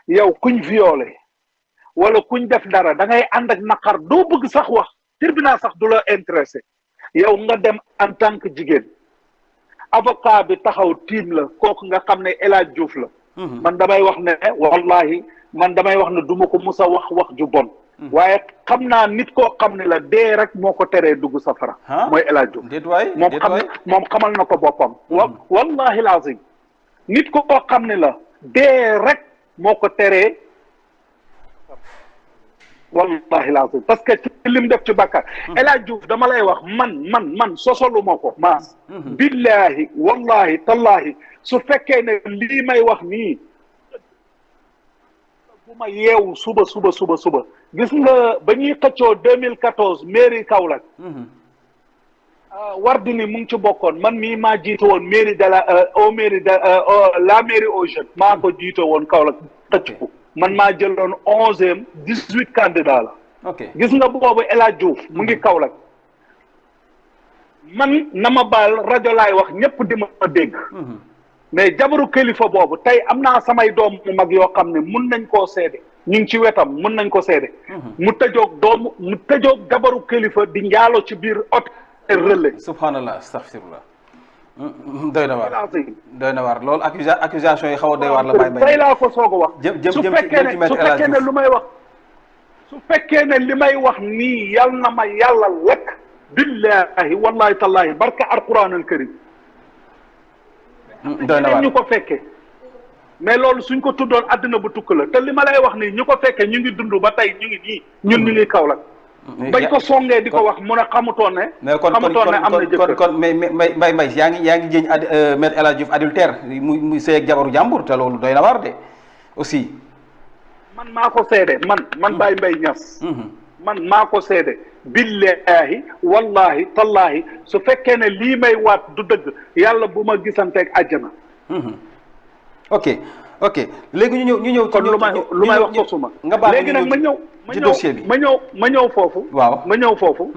yow kuñ violé wala kuñ def dara da ngay ànd ak naqar doo bëgg sax wax tribunal sax du la intéressé yow nga dem en tant que jigéen avocat bi taxaw tiim la kooku nga xam ne El Hadj Diouf la. man damay wax ne wallahi man damay wax ne duma ko mus a wax ju bon. waaye xam naa nit koo xam ne la dee rek moo ko teree dugg safara. mooy El Hadj Diouf moom xamal na ko boppam. wallahi lazim nit koo xam ne la dee rek moo ko teree. wallahi lazim parce que ci lim def ci bàkkaar El Hadj Diouf dama lay wax man sosolu ma ko maas billahi wallahi tallahi su fekkee ne lii may wax nii bu ma yeewu suba gis nga ba ñuy xëccoo 2014 mairie Kaolack Wardini mu ngi ci bokkoon man mii maa jiite woon mairie de la mairie aux jeunes maa ko jiite woon Kaolack xëcc ko man maa jëloon 11e 18 candidats la. ok gis nga boobu El Hadj Diouf mu ngi Kaolack man na ma baal rajo laay wax ñëpp di ma dégg. mais jabaru kilifa boobu tey am naa samay doom mu mag yoo xam ne mun nañ koo seede ñu ngi ci wetam mun nañ ko seede. mu tëjoog jabaru kilifa di njaalo ci biir hôtel Relais. subhanallah astaghfirullah. doy na waar loolu accusation yi xaw a doy waar la Baye Mbaye tey laa ko soog a wax su fekkee ne lu may wax su fekkee ne li may wax nii yal na ma yàlla lekk billahi wallahi tallahi barka alquran al karim doy na waar ñu ko fekkee mais loolu suñ ko tuddoon àddina bu tukk la te li ma lay wax nii ñu ko fekkee ñu ngi dund ba tey ñu ngi nii ñun ñu ngi Kaolack bañ ko songee di ko wax mun a xamutoon ne. mais kon Mbaye yaa ngi jéñ maître El Hadj Diouf adultère muy sëy ak jabaru jàmbur te loolu doy na war de aussi. man maa ko seede man Baye Mbaye Niass. man maa ko seede. billahi wallahi tallahi su fekkee ne lii may waat du dëgg yàlla bu ma gisanteeg àjjana. ok léegi ñu ñëw. kon lu may wax ko suma nga baal léegi nag ma ñëw. ci dossier bi ma ñëw foofu. waaw ma ñëw foofu.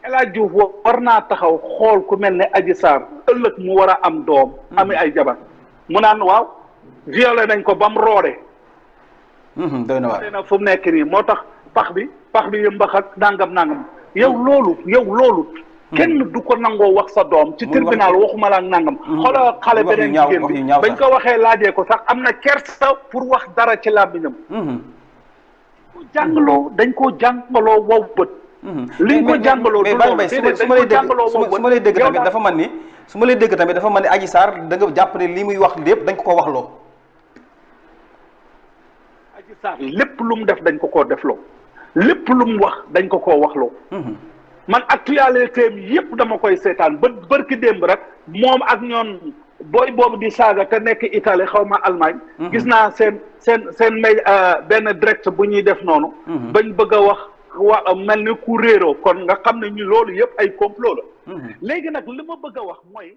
El Hadj Diouf war naa taxaw xool ku mel ne Adji Sarr ëllëg mu war a am doom. ami ay jabar mu naan waaw violé nañ ko ba mu roode. doy na waar na fu mu nekk nii moo tax pax bi yëmbax ak nangam. yow loolu. kenn du ko nangoo wax sa doom. ci tribunal waxuma la ak nangam. xoolal xale beneen jigéen bi bañ ko waxee laajee ko sax am na kersa pour wax dara ci làmmiñam. dañ koo jàngaloo wow bët. liñ ko jàngaloo du loolu su ma lay dégg tamit dafa man ni su ma lay dégg tamit dafa man ni Adji Sarr da nga jàpp ne li muy wax lépp dañ ko wax loo. Adji Sarr lépp lu mu def dañ ko koo defloo lépp lu mu wax dañ ko koo waxloo. man actualité yëpp dama koy seetaan bërki démb rek moom ak ñoon booy boobu di saaga te nekk Italie xaw ma Allemagne. gis naa seen benn direct bu ñuy def noonu. bañ bëgg a wax mel ni ku réeroo kon nga xam ne ñu loolu yëpp ay complot la. léegi nag li ma bëgg a wax mooy.